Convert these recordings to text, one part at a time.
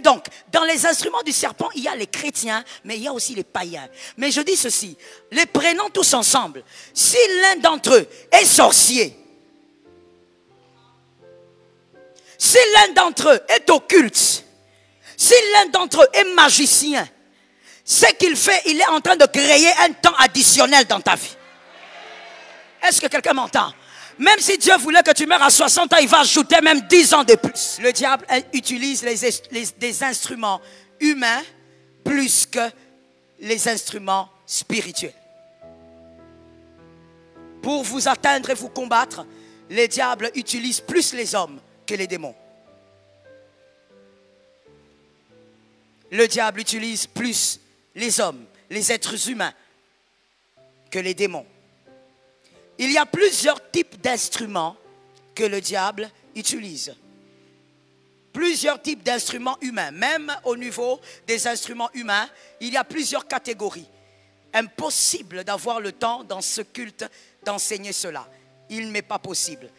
Donc, dans les instruments du serpent, il y a les chrétiens, mais il y a aussi les païens. Mais je dis ceci, les prenons tous ensemble. Si l'un d'entre eux est sorcier, si l'un d'entre eux est occulte, si l'un d'entre eux est magicien, ce qu'il fait, il est en train de créer un temps additionnel dans ta vie. Est-ce que quelqu'un m'entend? Même si Dieu voulait que tu meurs à 60 ans, il va ajouter même 10 ans de plus. Le diable utilise des instruments humains plus que les instruments spirituels. Pour vous atteindre et vous combattre, le diable utilise plus les hommes que les démons. Le diable utilise plus les hommes, les êtres humains, que les démons. Il y a plusieurs types d'instruments que le diable utilise. Plusieurs types d'instruments humains. Même au niveau des instruments humains, il y a plusieurs catégories. Impossible d'avoir le temps dans ce culte d'enseigner cela. Il n'est pas possible.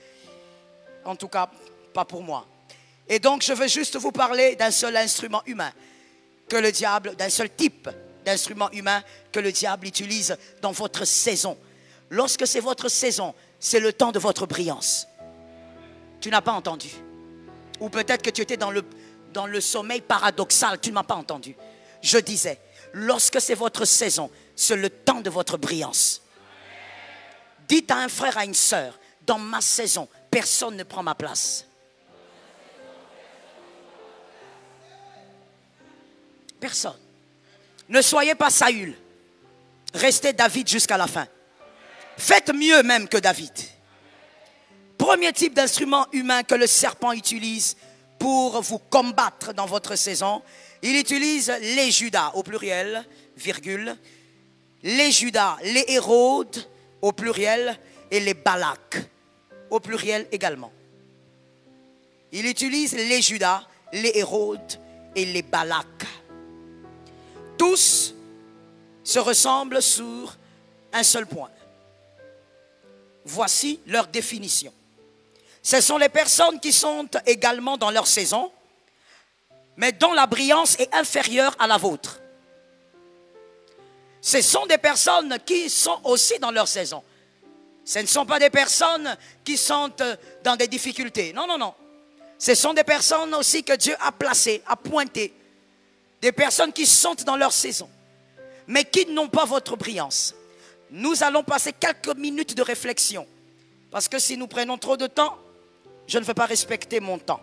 En tout cas, pas pour moi. Et donc, je veux juste vous parler d'un seul instrument humain que le diable, d'un seul type d'instrument humain que le diable utilise dans votre saison. Lorsque c'est votre saison, c'est le temps de votre brillance. Tu n'as pas entendu. Ou peut-être que tu étais dans le sommeil paradoxal, tu ne m'as pas entendu. Je disais, lorsque c'est votre saison, c'est le temps de votre brillance. Dites à un frère, à une sœur, dans ma saison, personne ne prend ma place. Personne. Ne soyez pas Saül. Restez David jusqu'à la fin. Faites mieux même que David. Premier type d'instrument humain que le serpent utilise pour vous combattre dans votre saison. Il utilise les Judas au pluriel, virgule. Les Judas, les Hérodes au pluriel et les Balak au pluriel également. Il utilise les Judas, les Hérodes et les Balak. Tous se ressemblent sur un seul point. Voici leur définition. Ce sont les personnes qui sont également dans leur saison, mais dont la brillance est inférieure à la vôtre. Ce sont des personnes qui sont aussi dans leur saison. Ce ne sont pas des personnes qui sont dans des difficultés. Non, non, non. Ce sont des personnes aussi que Dieu a placées, a pointées. Des personnes qui sont dans leur saison, mais qui n'ont pas votre brillance. Nous allons passer quelques minutes de réflexion. Parce que si nous prenons trop de temps, je ne veux pas respecter mon temps.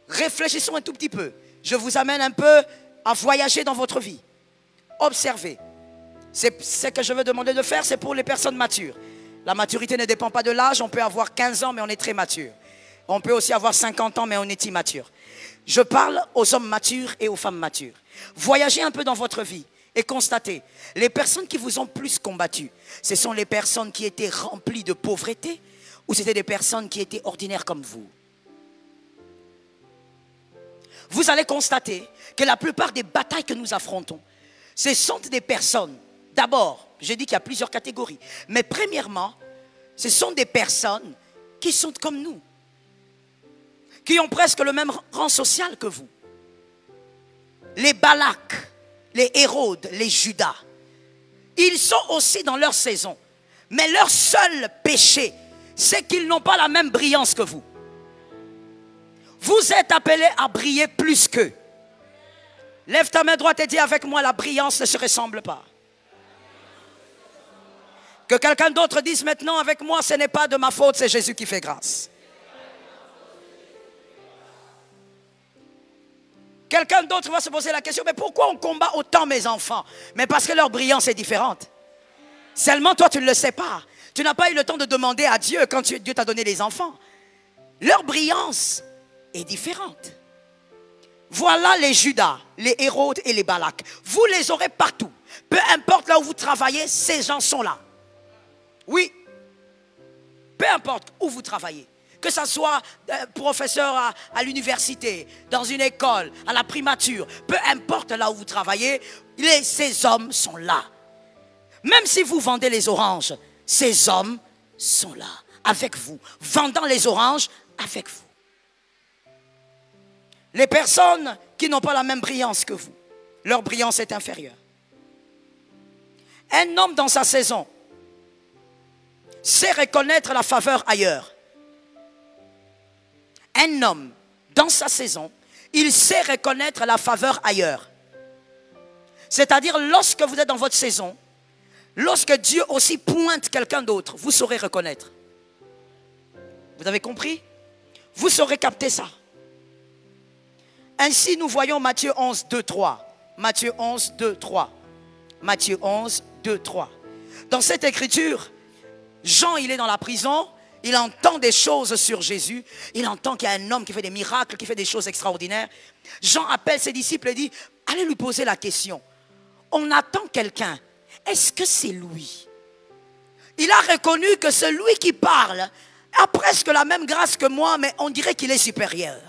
Réfléchissons un tout petit peu. Je vous amène un peu à voyager dans votre vie. Observez. Ce que je veux demander de faire, c'est pour les personnes matures. La maturité ne dépend pas de l'âge. On peut avoir 15 ans, mais on est très mature. On peut aussi avoir 50 ans, mais on est immature. Je parle aux hommes matures et aux femmes matures. Voyagez un peu dans votre vie et constatez, les personnes qui vous ont plus combattu, ce sont les personnes qui étaient remplies de pauvreté ou c'était des personnes qui étaient ordinaires comme vous? Vous allez constater que la plupart des batailles que nous affrontons, ce sont des personnes, d'abord, j'ai dit qu'il y a plusieurs catégories, mais premièrement, ce sont des personnes qui sont comme nous, qui ont presque le même rang social que vous. Les Balak, les Hérodes, les Judas, ils sont aussi dans leur saison. Mais leur seul péché, c'est qu'ils n'ont pas la même brillance que vous. Vous êtes appelés à briller plus qu'eux. Lève ta main droite et dis avec moi, la brillance ne se ressemble pas. Que quelqu'un d'autre dise maintenant avec moi, ce n'est pas de ma faute, c'est Jésus qui fait grâce. Quelqu'un d'autre va se poser la question, mais pourquoi on combat autant mes enfants? Mais parce que leur brillance est différente. Seulement toi tu ne le sais pas. Tu n'as pas eu le temps de demander à Dieu quand Dieu t'a donné les enfants. Leur brillance est différente. Voilà les Judas, les Hérodes et les Balak. Vous les aurez partout. Peu importe là où vous travaillez, ces gens sont là. Oui. Peu importe où vous travaillez. Que ce soit professeur à l'université, dans une école, à la primature, peu importe là où vous travaillez, ces hommes sont là. Même si vous vendez les oranges, ces hommes sont là, avec vous, vendant les oranges avec vous. Les personnes qui n'ont pas la même brillance que vous, leur brillance est inférieure. Un homme dans sa saison sait reconnaître la faveur ailleurs. Un homme dans sa saison, il sait reconnaître la faveur ailleurs. C'est-à-dire lorsque vous êtes dans votre saison, lorsque Dieu aussi pointe quelqu'un d'autre, vous saurez reconnaître. Vous avez compris? Vous saurez capter ça. Ainsi, nous voyons Matthieu 11, 2, 3. Matthieu 11, 2, 3. Matthieu 11, 2, 3. Dans cette écriture, Jean, il est dans la prison. Il entend des choses sur Jésus. Il entend qu'il y a un homme qui fait des miracles, qui fait des choses extraordinaires. Jean appelle ses disciples et dit, allez lui poser la question. On attend quelqu'un. Est-ce que c'est lui? Il a reconnu que celui qui parle a presque la même grâce que moi, mais on dirait qu'il est supérieur.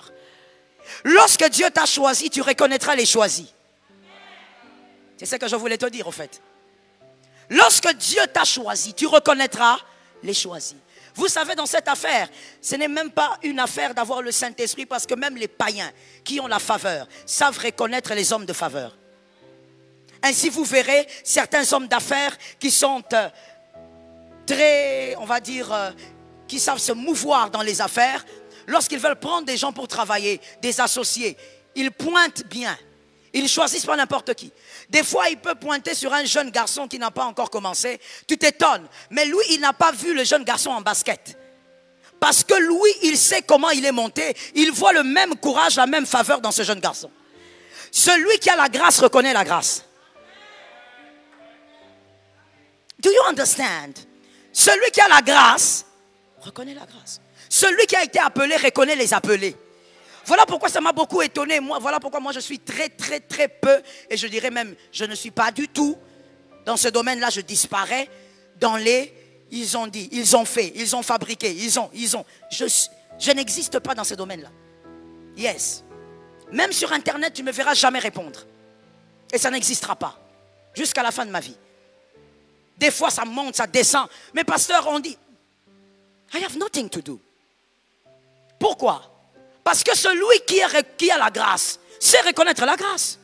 Lorsque Dieu t'a choisi, tu reconnaîtras les choisis. C'est ce que je voulais te dire, au fait. Lorsque Dieu t'a choisi, tu reconnaîtras les choisis. Vous savez, dans cette affaire, ce n'est même pas une affaire d'avoir le Saint-Esprit, parce que même les païens qui ont la faveur savent reconnaître les hommes de faveur. Ainsi, vous verrez certains hommes d'affaires qui sont très, on va dire, qui savent se mouvoir dans les affaires. Lorsqu'ils veulent prendre des gens pour travailler, des associés, ils pointent bien. Ils ne choisissent pas n'importe qui. Des fois, il peut pointer sur un jeune garçon qui n'a pas encore commencé. Tu t'étonnes. Mais lui, il n'a pas vu le jeune garçon en basket. Parce que lui, il sait comment il est monté. Il voit le même courage, la même faveur dans ce jeune garçon. Celui qui a la grâce reconnaît la grâce. Do you understand? Celui qui a la grâce reconnaît la grâce. Celui qui a été appelé reconnaît les appelés. Voilà pourquoi ça m'a beaucoup étonné. Voilà pourquoi moi je suis très peu, et je dirais même, je ne suis pas du tout dans ce domaine-là. Je disparais dans les, ils ont dit, ils ont fait, ils ont fabriqué, ils ont. Je n'existe pas dans ce domaine-là. Yes. Même sur Internet, tu ne me verras jamais répondre. Et ça n'existera pas. Jusqu'à la fin de ma vie. Des fois, ça monte, ça descend. Mais pasteur, on dit, I have nothing to do. Pourquoi? Parce que celui qui a la grâce, sait reconnaître la grâce.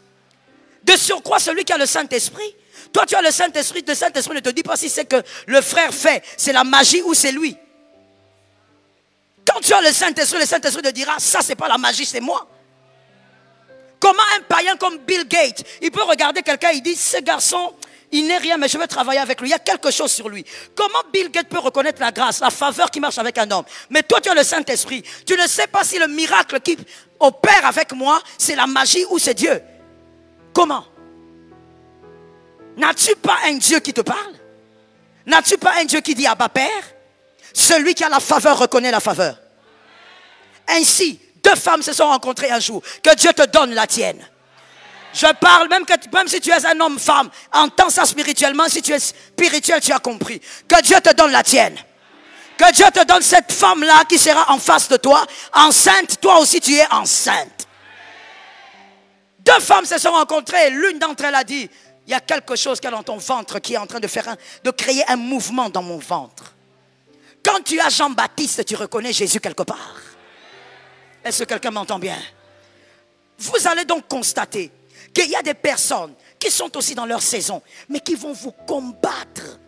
De surcroît, celui qui a le Saint-Esprit. Toi, tu as le Saint-Esprit. Le Saint-Esprit ne te dit pas si c'est que le frère fait, c'est la magie ou c'est lui. Quand tu as le Saint-Esprit te dira, ça, c'est pas la magie, c'est moi. Comment un païen comme Bill Gates, il peut regarder quelqu'un, il dit, ce garçon, il n'est rien, mais je vais travailler avec lui. Il y a quelque chose sur lui. Comment Bill Gates peut reconnaître la grâce, la faveur qui marche avec un homme? Mais toi, tu as le Saint-Esprit. Tu ne sais pas si le miracle qui opère avec moi, c'est la magie ou c'est Dieu. Comment? N'as-tu pas un Dieu qui te parle? N'as-tu pas un Dieu qui dit Abba Père? Celui qui a la faveur reconnaît la faveur. Ainsi, deux femmes se sont rencontrées un jour. Que Dieu te donne la tienne. Je parle, même si tu es un homme, femme, entends ça spirituellement. Si tu es spirituel, tu as compris. Que Dieu te donne la tienne. Que Dieu te donne cette femme-là qui sera en face de toi, enceinte. Toi aussi, tu es enceinte. Deux femmes se sont rencontrées. L'une d'entre elles a dit, il y a quelque chose qui est dans ton ventre qui est en train de créer un mouvement dans mon ventre. Quand tu as Jean-Baptiste, tu reconnais Jésus quelque part. Est-ce que quelqu'un m'entend bien? Vous allez donc constater qu'il y a des personnes qui sont aussi dans leur saison, mais qui vont vous combattre.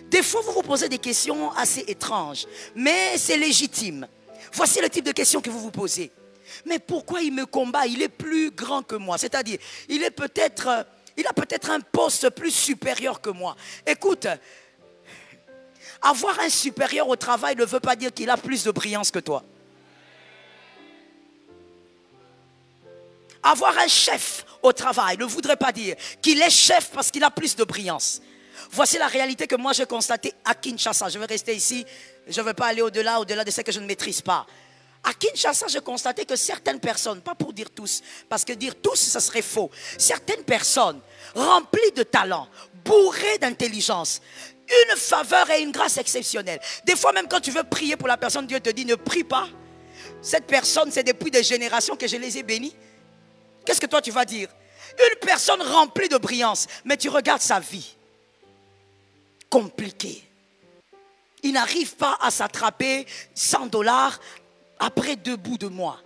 Des fois, vous vous posez des questions assez étranges, mais c'est légitime. Voici le type de questions que vous vous posez. Mais pourquoi il me combat? Il est plus grand que moi. C'est-à-dire, il a peut-être un poste plus supérieur que moi. Écoute, avoir un supérieur au travail ne veut pas dire qu'il a plus de brillance que toi. Avoir un chef au travail ne voudrait pas dire qu'il est chef parce qu'il a plus de brillance. Voici la réalité que moi j'ai constatée à Kinshasa. Je vais rester ici, je ne vais pas aller au-delà de ce que je ne maîtrise pas. À Kinshasa, j'ai constaté que certaines personnes, pas pour dire tous, parce que dire tous, ça serait faux. Certaines personnes remplies de talent, bourrées d'intelligence, une faveur et une grâce exceptionnelle. Des fois même quand tu veux prier pour la personne, Dieu te dit ne prie pas. Cette personne, c'est depuis des générations que je les ai bénis. Qu'est-ce que toi tu vas dire? Une personne remplie de brillance, mais tu regardes sa vie. Compliquée. Il n'arrive pas à s'attraper $100 après 2 bouts de mois.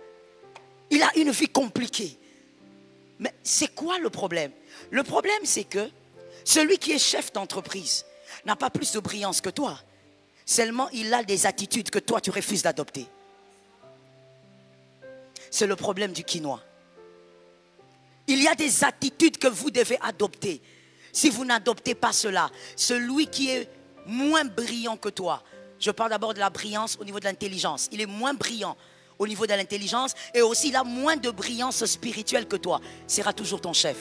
Il a une vie compliquée. Mais c'est quoi le problème? Le problème, c'est que celui qui est chef d'entreprise n'a pas plus de brillance que toi. Seulement, il a des attitudes que toi, tu refuses d'adopter. C'est le problème du quinoa. Il y a des attitudes que vous devez adopter. Si vous n'adoptez pas cela, celui qui est moins brillant que toi, je parle d'abord de la brillance au niveau de l'intelligence. Il est moins brillant au niveau de l'intelligence et aussi il a moins de brillance spirituelle que toi. Sera toujours ton chef.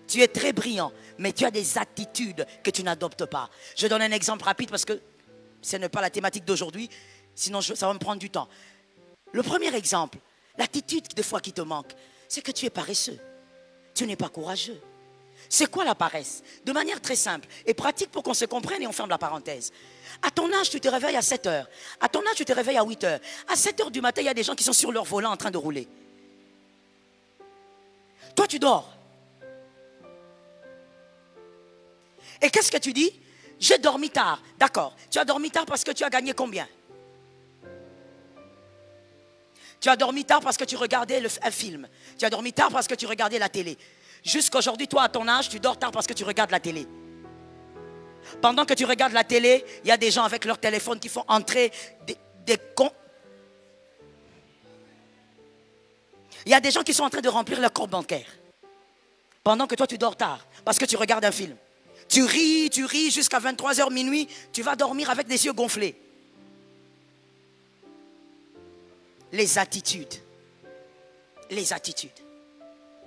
Tu es très brillant, mais tu as des attitudes que tu n'adoptes pas. Je donne un exemple rapide parce que ce n'est pas la thématique d'aujourd'hui, sinon ça va me prendre du temps. Le premier exemple, l'attitude des fois qui te manque, c'est que tu es paresseux. Tu n'es pas courageux. C'est quoi la paresse? De manière très simple et pratique pour qu'on se comprenne et on ferme la parenthèse. À ton âge, tu te réveilles à 7 heures. À ton âge, tu te réveilles à 8 heures. À 7 heures du matin, il y a des gens qui sont sur leur volant en train de rouler. Toi, tu dors. Et qu'est-ce que tu dis? J'ai dormi tard. D'accord. Tu as dormi tard parce que tu as gagné combien? Tu as dormi tard parce que tu regardais un film. Tu as dormi tard parce que tu regardais la télé. Jusqu'aujourd'hui, toi, à ton âge, tu dors tard parce que tu regardes la télé. Pendant que tu regardes la télé, il y a des gens avec leur téléphone qui font entrer des comptes. Il y a des gens qui sont en train de remplir leur compte bancaire. Pendant que toi, tu dors tard parce que tu regardes un film. Tu ris jusqu'à 23h minuit. Tu vas dormir avec des yeux gonflés. Les attitudes. Les attitudes.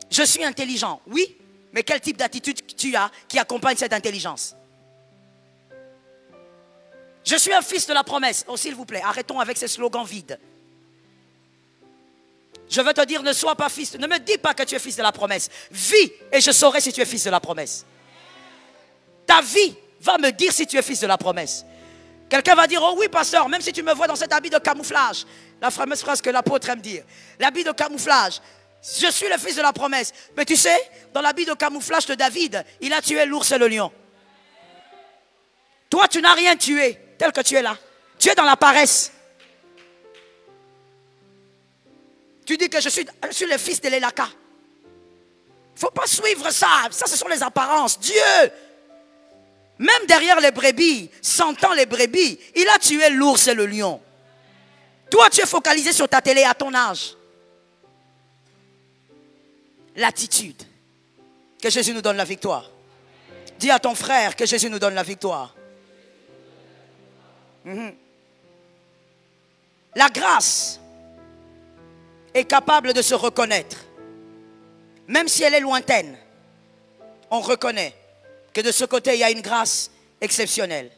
Je suis intelligent, oui, mais quel type d'attitude tu as qui accompagne cette intelligence? Je suis un fils de la promesse. Oh, s'il vous plaît, arrêtons avec ces slogans vides. Je veux te dire, ne sois pas fils. Ne me dis pas que tu es fils de la promesse. Vis et je saurai si tu es fils de la promesse. Ta vie va me dire si tu es fils de la promesse. Quelqu'un va dire, oh oui, pasteur, même si tu me vois dans cet habit de camouflage. La fameuse phrase que l'apôtre aime dire. L'habit de camouflage. Je suis le fils de la promesse. Mais tu sais, dans l'habit de camouflage de David, il a tué l'ours et le lion. Toi, tu n'as rien tué, tel que tu es là. Tu es dans la paresse. Tu dis que je suis le fils de l'Élaka. Il ne faut pas suivre ça. Ça, ce sont les apparences. Dieu, même derrière les brebis, sentant les brebis, il a tué l'ours et le lion. Toi, tu es focalisé sur ta télé à ton âge. L'attitude. Que Jésus nous donne la victoire. Dis à ton frère que Jésus nous donne la victoire. La grâce est capable de se reconnaître. Même si elle est lointaine, on reconnaît que de ce côté, il y a une grâce exceptionnelle.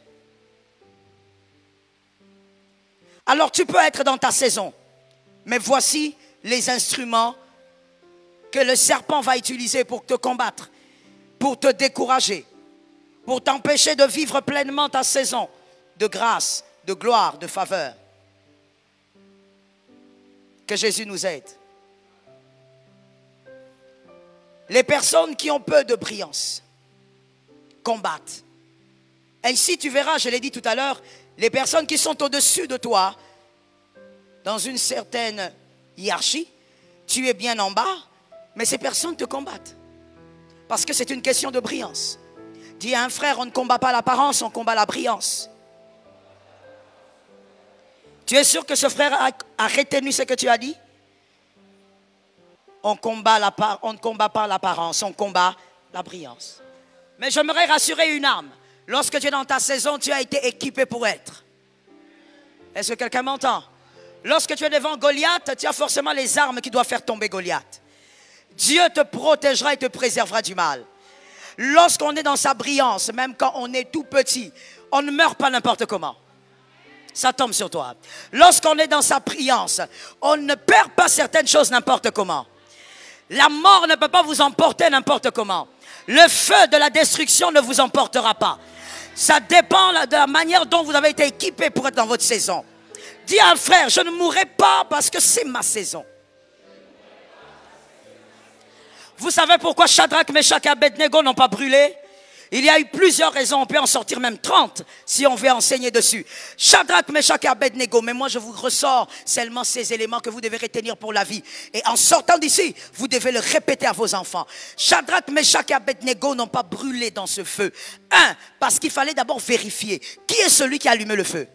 Alors tu peux être dans ta saison, mais voici les instruments que le serpent va utiliser pour te combattre, pour te décourager, pour t'empêcher de vivre pleinement ta saison de grâce, de gloire, de faveur. Que Jésus nous aide. Les personnes qui ont peu de brillance combattent. Et ici, tu verras, je l'ai dit tout à l'heure, les personnes qui sont au-dessus de toi, dans une certaine hiérarchie, tu es bien en bas, mais ces personnes te combattent. Parce que c'est une question de brillance. Dis à un frère, on ne combat pas l'apparence, on combat la brillance. Tu es sûr que ce frère a retenu ce que tu as dit? On ne combat pas l'apparence, on combat la brillance. Mais j'aimerais rassurer une âme. Lorsque tu es dans ta saison, tu as été équipé pour être. Est-ce que quelqu'un m'entend? Lorsque tu es devant Goliath, tu as forcément les armes qui doivent faire tomber Goliath. Dieu te protégera et te préservera du mal. Lorsqu'on est dans sa brillance, même quand on est tout petit, on ne meurt pas n'importe comment. Ça tombe sur toi. Lorsqu'on est dans sa brillance, on ne perd pas certaines choses n'importe comment. La mort ne peut pas vous emporter n'importe comment. Le feu de la destruction ne vous emportera pas. Ça dépend de la manière dont vous avez été équipé pour être dans votre saison. Dis à un frère, je ne mourrai pas parce que c'est ma saison. Vous savez pourquoi Shadrach, Meshach et Abednego n'ont pas brûlé? Il y a eu plusieurs raisons, on peut en sortir même 30 si on veut enseigner dessus. Shadrach, Meshach et Abednego, mais moi je vous ressors seulement ces éléments que vous devez retenir pour la vie. Et en sortant d'ici, vous devez le répéter à vos enfants. Shadrach, Meshach et Abednego n'ont pas brûlé dans ce feu. Parce qu'il fallait d'abord vérifier qui est celui qui a allumé le feu.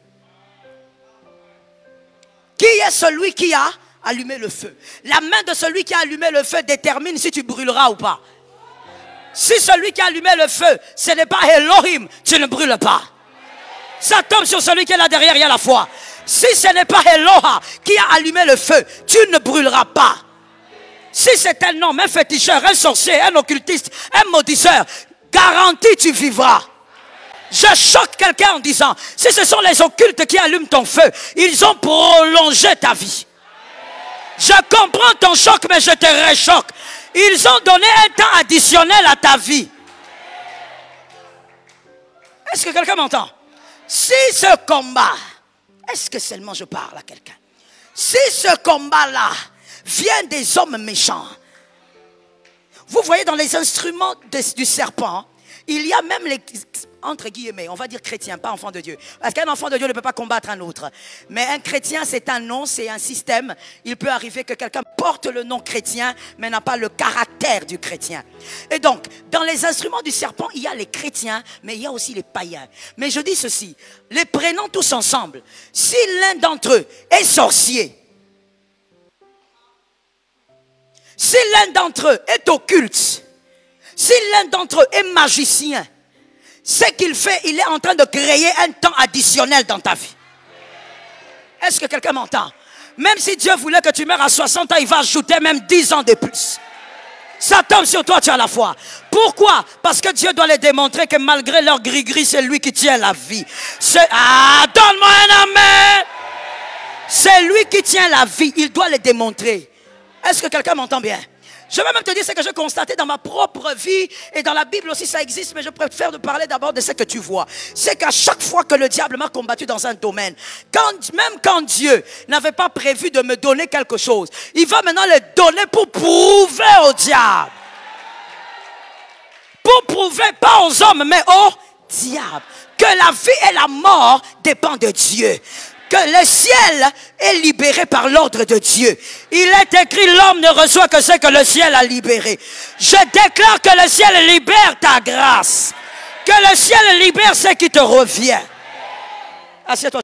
Qui est celui qui a allumé le feu? La main de celui qui a allumé le feu détermine si tu brûleras ou pas. Si celui qui a allumé le feu, ce n'est pas Elohim, tu ne brûles pas. Ça tombe sur celui qui est là derrière, il y a la foi. Si ce n'est pas Eloha qui a allumé le feu, tu ne brûleras pas. Si c'est un homme, un féticheur, un sorcier, un occultiste, un maudisseur, garanti tu vivras. Je choque quelqu'un en disant, si ce sont les occultes qui allument ton feu, ils ont prolongé ta vie. Je comprends ton choc, mais je te réchoque. Ils ont donné un temps additionnel à ta vie. Est-ce que quelqu'un m'entend? Si ce combat, est-ce que seulement je parle à quelqu'un? Si ce combat-là vient des hommes méchants, vous voyez dans les instruments du serpent, il y a même les, entre guillemets, on va dire chrétien, pas enfant de Dieu. Parce qu'un enfant de Dieu ne peut pas combattre un autre. Mais un chrétien, c'est un nom, c'est un système. Il peut arriver que quelqu'un porte le nom chrétien, mais n'a pas le caractère du chrétien. Et donc, dans les instruments du serpent, il y a les chrétiens, mais il y a aussi les païens. Mais je dis ceci, les prenons tous ensemble. Si l'un d'entre eux est sorcier, si l'un d'entre eux est occulte, si l'un d'entre eux est magicien, ce qu'il fait, il est en train de créer un temps additionnel dans ta vie. Est-ce que quelqu'un m'entend? Même si Dieu voulait que tu meurs à 60 ans, il va ajouter même 10 ans de plus. Ça tombe sur toi, tu as la foi. Pourquoi? Parce que Dieu doit les démontrer que malgré leur gris-gris, c'est lui qui tient la vie. Donne-moi un amen. C'est lui qui tient la vie, il doit les démontrer. Est-ce que quelqu'un m'entend bien? Je vais même te dire ce que j'ai constaté dans ma propre vie et dans la Bible aussi ça existe, mais je préfère de parler d'abord de ce que tu vois. C'est qu'à chaque fois que le diable m'a combattu dans un domaine, même quand Dieu n'avait pas prévu de me donner quelque chose, il va maintenant le donner pour prouver au diable. Pour prouver pas aux hommes, mais au diable. Que la vie et la mort dépendent de Dieu. Que le ciel est libéré par l'ordre de Dieu. Il est écrit, l'homme ne reçoit que ce que le ciel a libéré. Je déclare que le ciel libère ta grâce. Que le ciel libère ce qui te revient. Assieds-toi.